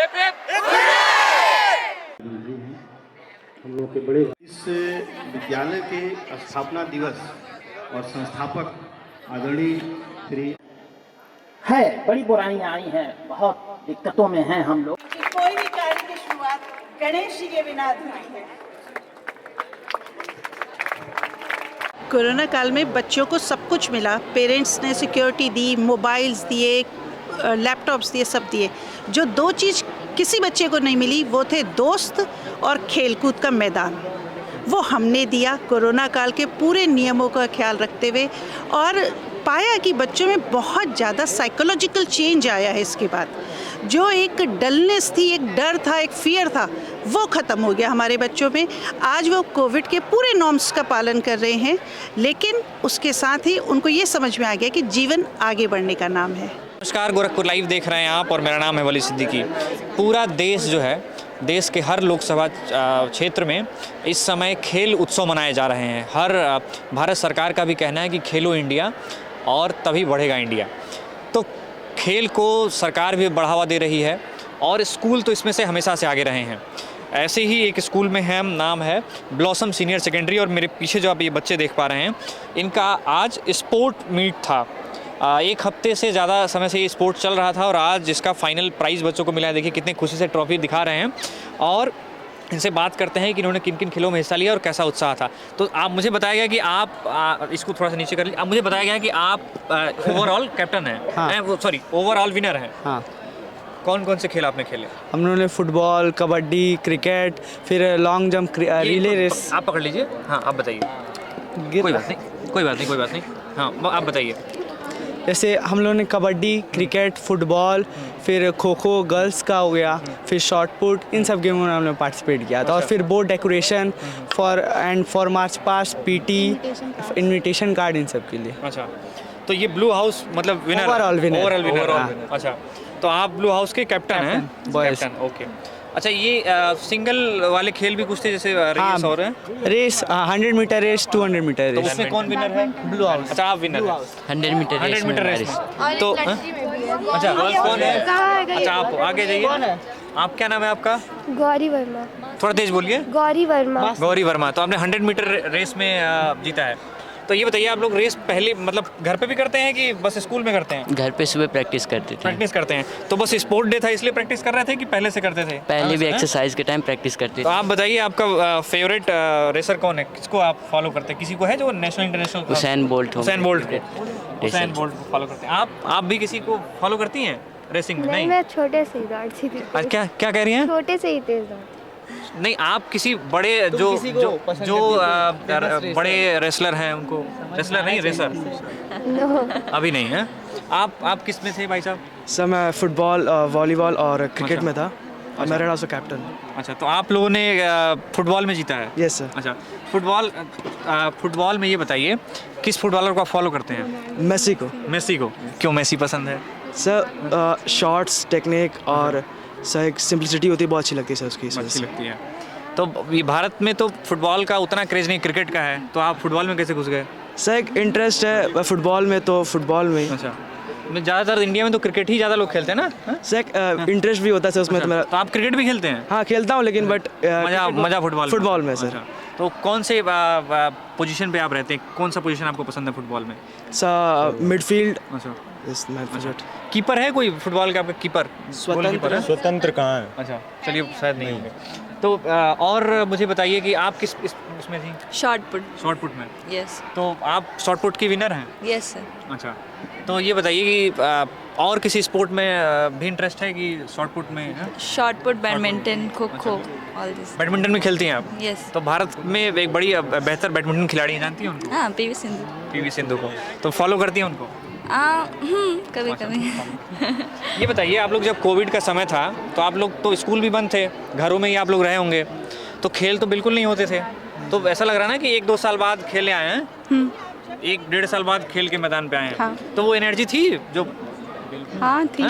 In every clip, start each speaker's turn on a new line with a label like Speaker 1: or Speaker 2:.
Speaker 1: हम लोग के बड़े इस विद्यालय के स्थापना दिवस और संस्थापक आदरणीय श्री
Speaker 2: है, बड़ी बुराइयां आई हैं, बहुत दिक्कतों में हैं हम लोग।
Speaker 3: कोई भी कार्य की शुरुआत गणेश जी के बिना अधूरी है।
Speaker 4: कोरोना काल में बच्चों को सब कुछ मिला, पेरेंट्स ने सिक्योरिटी दी, मोबाइल्स दिए, लैपटॉप्स दिए, सब दिए। जो दो चीज़ किसी बच्चे को नहीं मिली वो थे दोस्त और खेलकूद का मैदान। वो हमने दिया कोरोना काल के पूरे नियमों का ख्याल रखते हुए, और पाया कि बच्चों में बहुत ज़्यादा साइकोलॉजिकल चेंज आया है। इसके बाद जो एक डलनेस थी, एक डर था, एक फियर था, वो ख़त्म हो गया हमारे बच्चों में। आज वो कोविड के पूरे नॉर्म्स का पालन कर रहे हैं, लेकिन उसके साथ ही उनको ये समझ में आ गया कि जीवन आगे बढ़ने का नाम है।
Speaker 5: नमस्कार, गोरखपुर लाइव देख रहे हैं आप और मेरा नाम है वली सिद्दीकी। पूरा देश जो है, देश के हर लोकसभा क्षेत्र में इस समय खेल उत्सव मनाए जा रहे हैं। हर भारत सरकार का भी कहना है कि खेलो इंडिया और तभी बढ़ेगा इंडिया। तो खेल को सरकार भी बढ़ावा दे रही है और स्कूल तो इसमें से हमेशा से आगे रहे हैं। ऐसे ही एक स्कूल में है, नाम है ब्लॉसम सीनियर सेकेंडरी, और मेरे पीछे जो आप ये बच्चे देख पा रहे हैं, इनका आज स्पोर्ट मीट था। एक हफ्ते से ज़्यादा समय से ये स्पोर्ट चल रहा था और आज इसका फाइनल प्राइज़ बच्चों को मिला है। देखिए कितने खुशी से ट्रॉफी दिखा रहे हैं, और इनसे बात करते हैं कि इन्होंने किन किन खेलों में हिस्सा लिया और कैसा उत्साह था। तो आप मुझे बताया गया कि आप इसको थोड़ा सा नीचे कर लीजिए। अब मुझे बताया गया कि आप ओवरऑल कैप्टन हैं,
Speaker 6: हाँ।
Speaker 5: सॉरी ओवरऑल विनर हैं।
Speaker 6: हाँ,
Speaker 5: कौन कौन से खेल आपने खेले?
Speaker 6: हम लोगों ने फुटबॉल, कबड्डी, क्रिकेट, फिर लॉन्ग जंप, रिले रेस।
Speaker 5: आप पकड़ लीजिए। हाँ, आप बताइए। कोई बात नहीं, कोई बात नहीं, कोई बात नहीं। हाँ, आप बताइए।
Speaker 6: जैसे हम लोगों ने कबड्डी, क्रिकेट, फुटबॉल, फिर खो खो गर्ल्स का हो गया, फिर शॉट पुट, इन सब गेमों में हमने पार्टिसिपेट किया था। और फिर board decoration for march past, PT, invitation card, इन सब के लिए।
Speaker 5: अच्छा, तो ये ब्लू हाउस मतलब विनर,
Speaker 6: ओवरऑल विनर।
Speaker 5: अच्छा, तो आप ब्लू हाउस के कैप्टन हैं?
Speaker 6: बॉयज।
Speaker 5: Captain, okay. अच्छा, ये सिंगल वाले खेल भी कुछ थे, जैसे रेस और
Speaker 6: रेस, 100 मीटर रेस, 200 मीटर
Speaker 5: तो
Speaker 6: रेस।
Speaker 5: उसमें कौन विनर है?
Speaker 6: Blue house.
Speaker 5: अच्छा, आप विनर हैं
Speaker 7: 100 मीटर
Speaker 5: रेस में। तो अच्छा, कौन है? अच्छा, आप आगे जाइए। आप क्या नाम है आपका?
Speaker 8: गौरी वर्मा।
Speaker 5: थोड़ा तेज बोलिए।
Speaker 8: गौरी वर्मा।
Speaker 5: गौरी वर्मा। तो आपने 100 मीटर रेस में जीता है। तो ये बताइए, आप लोग रेस पहले मतलब घर पे भी करते हैं कि बस स्कूल में करते हैं?
Speaker 7: घर पे सुबह प्रैक्टिस करते थे।
Speaker 5: प्रैक्टिस करते हैं। तो बस स्पोर्ट डे था इसलिए प्रैक्टिस कर रहे थे कि पहले से करते थे?
Speaker 7: पहले भी एक्सरसाइज के टाइम प्रैक्टिस करते
Speaker 5: तो
Speaker 7: थे।
Speaker 5: आप बताइए, आपका फेवरेट रेसर कौन है? किसको आप फॉलो करते हैं? किसी को है जो national international?
Speaker 7: Usain Bolt.
Speaker 5: Usain Bolt को फॉलो करते हैं। आप भी किसी को फॉलो करती हैं रेसिंग में?
Speaker 8: नहीं, मैं छोटे से ही दौड़ती थी।
Speaker 5: क्या क्या कह रही हैं?
Speaker 8: छोटे से ही तेज दौड़ती।
Speaker 5: नहीं, आप किसी बड़े जो बड़े रेसलर हैं उनको, रेसलर नहीं रेसर अभी नहीं है। आप किस में थे भाई साहब?
Speaker 6: सर मैं फुटबॉल, वॉलीबॉल और क्रिकेट में था, और मैं रहा कैप्टन।
Speaker 5: अच्छा, तो आप लोगों ने फुटबॉल में जीता है?
Speaker 6: Yes sir.
Speaker 5: अच्छा, फुटबॉल में ये बताइए, किस फुटबॉलर को आप फॉलो करते हैं?
Speaker 6: मेसी को।
Speaker 5: मेसी को। क्यों मेसी पसंद है?
Speaker 6: सर शॉट्स, टेक्निक और सर एक सिंपलिसिटी होती है, बहुत अच्छी लगती है सर उसकी।
Speaker 5: अच्छी लगती है। तो ये भारत में तो फुटबॉल का उतना क्रेज नहीं, क्रिकेट का है, तो आप फुटबॉल में कैसे घुस गए?
Speaker 6: सर एक इंटरेस्ट है फुटबॉल में, तो फुटबॉल में।
Speaker 5: अच्छा, ज़्यादातर इंडिया में तो क्रिकेट ही ज़्यादा लोग खेलते हैं ना?
Speaker 6: सर एक इंटरेस्ट भी होता है सर उसमें। तो मेरा,
Speaker 5: तो आप क्रिकेट भी खेलते हैं?
Speaker 6: हाँ खेलता हूँ, लेकिन बट
Speaker 5: मज़ा फुटबॉल
Speaker 6: में सर।
Speaker 5: अच्छा, तो कौन से पोजीशन पे आप रहते हैं? कौन सा पोजीशन आपको पसंद है फुटबॉल में?
Speaker 6: Sir midfield.
Speaker 5: अच्छा,
Speaker 6: अच्छा।
Speaker 5: कीपर है कोई फुटबॉल का आपका? कीपर
Speaker 1: स्वतंत्र कहाँ है?
Speaker 5: अच्छा, चलिए शायद नहीं होंगे। तो और मुझे बताइए कि आप किस उसमें थी?
Speaker 9: Short put.
Speaker 5: शॉर्ट पुट में?
Speaker 9: यस।
Speaker 5: तो आप शॉर्ट पुट की विनर हैं?
Speaker 9: Yes sir.
Speaker 5: अच्छा, तो ये बताइए कि और किसी स्पोर्ट में भी इंटरेस्ट है कि शॉर्ट पुट में है?
Speaker 9: Short put, badminton, kho kho, all this.
Speaker 5: Badminton में खेलती हैं आप?
Speaker 9: यस।
Speaker 5: तो भारत में एक बड़ी बेहतर बैडमिंटन खिलाड़ी हैं, जानती हैं उनको?
Speaker 9: हाँ, पीवी सिंधु।
Speaker 5: पीवी सिंधु को तो फॉलो करती हैं उनको?
Speaker 9: कभी कभी।
Speaker 5: ये बताइए, आप लोग जब कोविड का समय था तो आप लोग तो स्कूल भी बंद थे, घरों में ही आप लोग रहे होंगे, तो खेल तो बिल्कुल नहीं होते थे। तो ऐसा लग रहा है ना कि 1-2 साल बाद खेले आए हैं? 1-1.5 साल बाद खेल के मैदान पे आए हैं।
Speaker 9: हाँ।
Speaker 5: तो वो एनर्जी थी जो
Speaker 9: हाँ थी।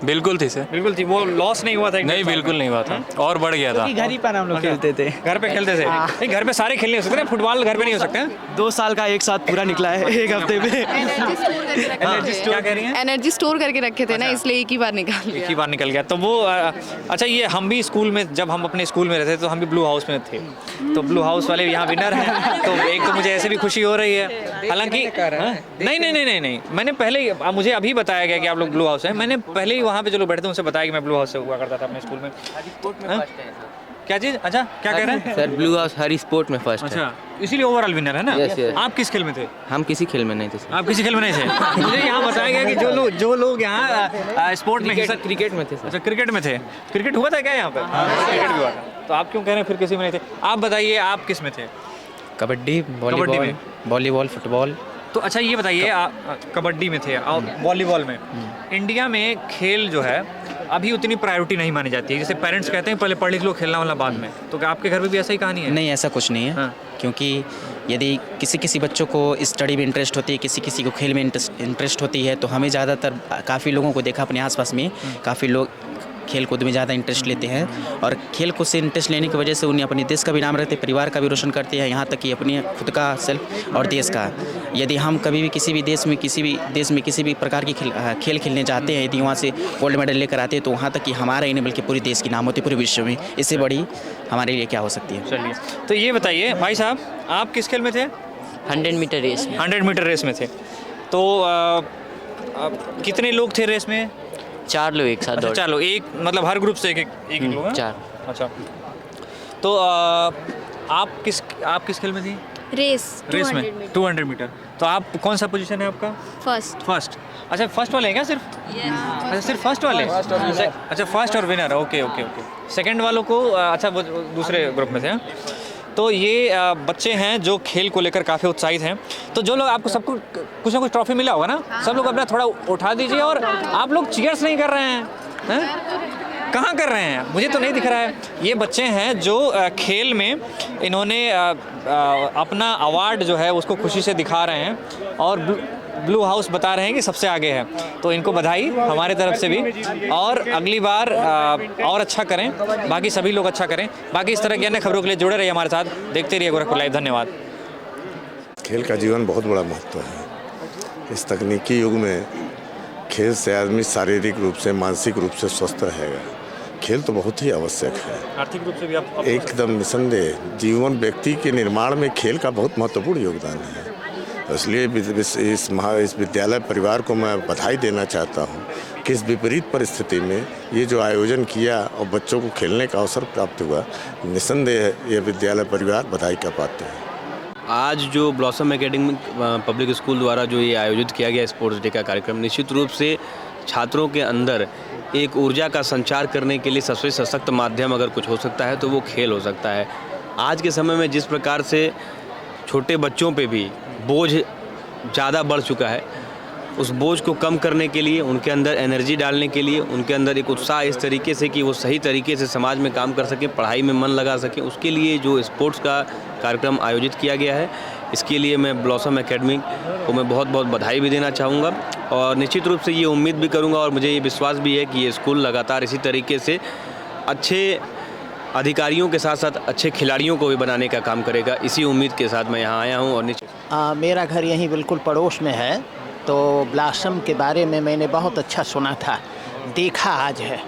Speaker 5: बिल्कुल थी सर, बिल्कुल थी। वो लॉस नहीं हुआ था? नहीं, बिल्कुल नहीं हुआ था, और बढ़ गया था।
Speaker 6: घर ही पर हम लोग खेलते थे।
Speaker 5: घर पे खेलते थे? नहीं, घर पे सारे खेल नहीं हो सकते, फुटबॉल घर पे नहीं हो सकते।
Speaker 6: 2 साल का एक साथ पूरा निकला है एक हफ्ते में।
Speaker 5: क्या कह रही हैं?
Speaker 9: एनर्जी स्टोर करके रखे थे ना, इसलिए एक ही बार निकाल
Speaker 5: एक ही बार निकल गया। तो वो अच्छा, ये हम भी स्कूल में, जब हम अपने स्कूल में रहते थे तो हम भी ब्लू हाउस में थे, तो ब्लू हाउस वाले यहाँ विनर हैं, तो एक तो मुझे ऐसे भी खुशी हो रही है। हालांकि नहीं, मैंने पहले, मुझे अभी बताया गया कि आप लोग ब्लू हाउस हैं। मैंने पहले ही वहाँ पे जो लोग बैठे थे उनसे बताया कि मैं ब्लू हाउस से हुआ करता था अपने स्कूल में। क्या चीज़? अच्छा, क्या कह रहे हैं
Speaker 7: सर? ब्लू हाउस हर स्पोर्ट में फर्स्ट है।
Speaker 5: अच्छा, इसीलिए ओवरऑल विनर है ना?
Speaker 7: Yes.
Speaker 5: आप किस खेल में थे?
Speaker 7: हम किसी खेल में नहीं थे सर।
Speaker 5: आप किसी खेल में नहीं थे? मुझे यहाँ बताया गया कि जो लोग यहाँ स्पोर्ट में हिस्सा,
Speaker 7: क्रिकेट में थे सर।
Speaker 5: अच्छा, क्रिकेट में थे। क्रिकेट हुआ था क्या यहाँ पे? क्रिकेट भी हुआ था। तो आप क्यों कह रहे हैं फिर किसी में नहीं थे? आप बताइए, आप किस में थे?
Speaker 7: Kabaddi, volleyball, football.
Speaker 5: तो अच्छा, ये बताइए, कबड्डी में थे और वॉलीबॉल में। इंडिया में खेल जो है अभी उतनी प्रायोरिटी नहीं मानी जाती है। जैसे पेरेंट्स कहते हैं पहले पढ़ लिख लो, खेलना वाला बाद में। तो क्या आपके घर में भी ऐसा ही कहानी है?
Speaker 10: नहीं, ऐसा कुछ नहीं है।
Speaker 5: हाँ।
Speaker 10: क्योंकि यदि किसी बच्चों को स्टडी में इंटरेस्ट होती है, किसी को खेल में इंटरेस्ट होती है, तो हमें ज़्यादातर काफ़ी लोगों को देखा अपने आसपास में, काफ़ी लोग खेल कूद में ज़्यादा इंटरेस्ट लेते हैं, और खेल कूद से इंटरेस्ट लेने की वजह से उन्हें अपने देश का भी नाम रखते हैं, परिवार का भी रोशन करते हैं, यहाँ तक कि अपने खुद का सेल्फ और देश का। यदि हम कभी भी किसी भी देश में किसी भी प्रकार की खेल खेलने जाते हैं, यदि वहाँ से गोल्ड मेडल लेकर आते हैं, तो वहाँ तक कि हमारा ही नहीं बल्कि पूरे देश की नाम होती है पूरे विश्व में। इससे बड़ी हमारे लिए क्या हो सकती है?
Speaker 5: चलिए, तो ये बताइए भाई साहब, आप किस खेल में थे?
Speaker 7: 100 मीटर रेस में।
Speaker 5: 100 मीटर रेस में थे। तो कितने लोग थे रेस में?
Speaker 7: 4 लोग एक साथ दौड़े।
Speaker 5: चलो, एक मतलब हर ग्रुप से एक लोग हैं?
Speaker 7: 4।
Speaker 5: अच्छा, तो आप किस खेल में थी?
Speaker 9: रेस
Speaker 5: में 200 मीटर। तो आप कौन सा पोजीशन है आपका? फर्स्ट। अच्छा, फर्स्ट वाले हैं क्या सिर्फ? अच्छा, सिर्फ फर्स्ट वाले? अच्छा, फर्स्ट और विनर। ओके। सेकंड वालों को अच्छा, वो दूसरे ग्रुप में थे। तो ये बच्चे हैं जो खेल को लेकर काफ़ी उत्साहित हैं। तो जो लोग, आपको सबको कुछ ना कुछ ट्रॉफी मिला होगा ना, सब लोग अपना थोड़ा उठा दीजिए। और आप लोग चीयर्स नहीं कर रहे हैं, कहाँ कर रहे हैं? मुझे तो नहीं दिख रहा है। ये बच्चे हैं जो खेल में इन्होंने अपना अवार्ड जो है उसको खुशी से दिखा रहे हैं, और ब्लू हाउस बता रहे हैं कि सबसे आगे है। तो इनको बधाई हमारे तरफ से भी, और अगली बार और अच्छा करें, बाकी सभी लोग अच्छा करें। बाकी इस तरह की अन्य खबरों के लिए जुड़े रहिए हमारे साथ, देखते रहिए गोरखपुर लाइव। धन्यवाद।
Speaker 11: खेल का जीवन बहुत बड़ा महत्व है। इस तकनीकी युग में खेल से आदमी शारीरिक रूप से, मानसिक रूप से स्वस्थ रहेगा। खेल तो बहुत ही आवश्यक है।
Speaker 5: आर्थिक रूप से भी आप
Speaker 11: एकदम निसंदेह जीवन व्यक्ति के निर्माण में खेल का बहुत महत्वपूर्ण योगदान है। इसलिए इस विद्यालय परिवार को मैं बधाई देना चाहता हूँ कि इस विपरीत परिस्थिति में ये जो आयोजन किया और बच्चों को खेलने का अवसर प्राप्त हुआ, निसंदेह ये विद्यालय परिवार बधाई का पात्र है।
Speaker 12: आज जो ब्लॉसम एकेडमी पब्लिक स्कूल द्वारा जो ये आयोजित किया गया स्पोर्ट्स डे का कार्यक्रम, निश्चित रूप से छात्रों के अंदर एक ऊर्जा का संचार करने के लिए सबसे सशक्त माध्यम अगर कुछ हो सकता है तो वो खेल हो सकता है। आज के समय में जिस प्रकार से छोटे बच्चों पे भी बोझ ज़्यादा बढ़ चुका है, उस बोझ को कम करने के लिए, उनके अंदर एनर्जी डालने के लिए, उनके अंदर एक उत्साह इस तरीके से कि वो सही तरीके से समाज में काम कर सकें, पढ़ाई में मन लगा सकें, उसके लिए जो स्पोर्ट्स का कार्यक्रम आयोजित किया गया है, इसके लिए मैं ब्लॉसम एकेडमी को मैं बहुत बहुत बधाई भी देना चाहूँगा। और निश्चित रूप से ये उम्मीद भी करूँगा और मुझे ये विश्वास भी है कि ये स्कूल लगातार इसी तरीके से अच्छे अधिकारियों के साथ साथ अच्छे खिलाड़ियों को भी बनाने का काम करेगा। इसी उम्मीद के साथ मैं यहाँ आया हूँ। और
Speaker 2: मेरा घर यहीं बिल्कुल पड़ोस में है, तो ब्लॉसम के बारे में मैंने बहुत अच्छा सुना था, देखा आज है।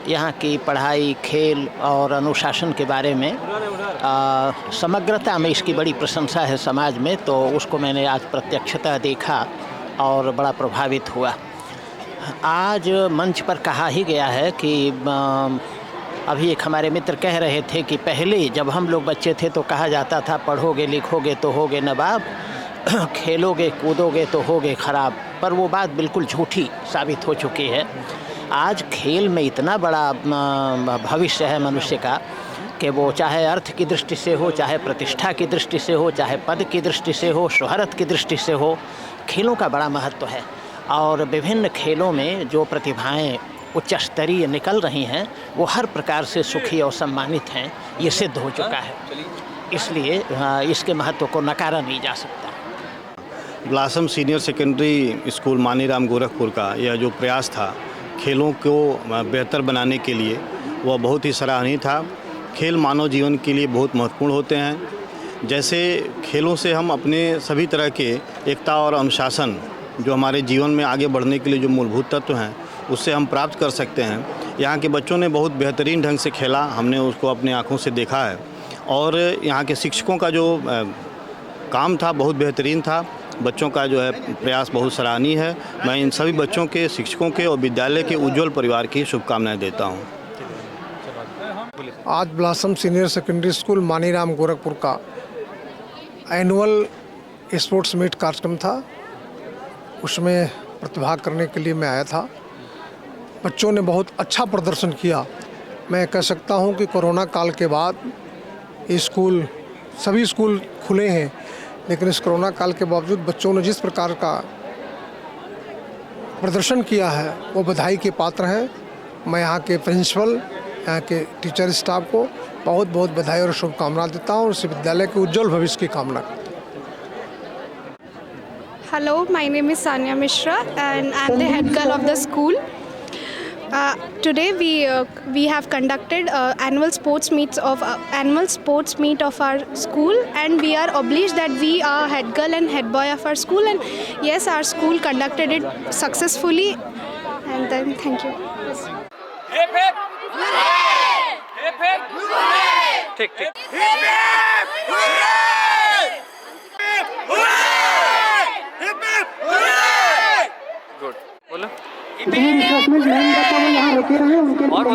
Speaker 2: यहाँ की पढ़ाई, खेल और अनुशासन के बारे में समग्रता में इसकी बड़ी प्रशंसा है समाज में, तो उसको मैंने आज प्रत्यक्षतः देखा और बड़ा प्रभावित हुआ। आज मंच पर कहा ही गया है कि अभी एक हमारे मित्र कह रहे थे कि पहले जब हम लोग बच्चे थे तो कहा जाता था पढ़ोगे लिखोगे तो होगे नवाब, खेलोगे कूदोगे तो होगे खराब, पर वो बात बिल्कुल झूठी साबित हो चुकी है। आज खेल में इतना बड़ा भविष्य है मनुष्य का कि वो चाहे अर्थ की दृष्टि से हो, चाहे प्रतिष्ठा की दृष्टि से हो, चाहे पद की दृष्टि से हो, शोहरत की दृष्टि से हो, खेलों का बड़ा महत्व है। और विभिन्न खेलों में जो प्रतिभाएं उच्च स्तरीय निकल रही हैं वो हर प्रकार से सुखी और सम्मानित हैं, ये सिद्ध हो चुका है। इसलिए इसके महत्व को नकारा नहीं जा सकता।
Speaker 1: Blossom senior secondary school Maniram Gorakhpur का यह जो प्रयास था खेलों को बेहतर बनाने के लिए, वह बहुत ही सराहनीय था। खेल मानव जीवन के लिए बहुत महत्वपूर्ण होते हैं। जैसे खेलों से हम अपने सभी तरह के एकता और अनुशासन जो हमारे जीवन में आगे बढ़ने के लिए जो मूलभूत तत्व हैं उससे हम प्राप्त कर सकते हैं। यहाँ के बच्चों ने बहुत बेहतरीन ढंग से खेला, हमने उसको अपने आँखों से देखा है। और यहाँ के शिक्षकों का जो काम था बहुत बेहतरीन था। बच्चों का जो है प्रयास बहुत सराहनीय है। मैं इन सभी बच्चों के, शिक्षकों के और विद्यालय के उज्जवल परिवार की शुभकामनाएं देता हूँ।
Speaker 13: आज blossom senior secondary school Maniram Gorakhpur का एनुअल स्पोर्ट्स मीट कार्यक्रम था, उसमें प्रतिभाग करने के लिए मैं आया था। बच्चों ने बहुत अच्छा प्रदर्शन किया। मैं कह सकता हूं कि कोरोना काल के बाद ये स्कूल, सभी स्कूल खुले हैं, लेकिन इस कोरोना काल के बावजूद बच्चों ने जिस प्रकार का प्रदर्शन किया है वो बधाई के पात्र हैं। मैं यहाँ के प्रिंसिपल, यहाँ के टीचर स्टाफ को बहुत बहुत बधाई और शुभकामनाएं देता हूँ और इस विद्यालय के उज्जवल भविष्य की कामना करता हूँ।
Speaker 8: Hello, my name is Sanya Mishra and I'm the head girl of the school. Today we have conducted annual sports meet of our school, and we are obliged that we are head girl and head boy of our school, and yes, our school conducted it successfully, and then thank you.
Speaker 5: Hip hip hooray! Hip hip hooray! Tick tick. Hip hip hooray! Hip hooray! Hip hip hooray! Good. बोलो।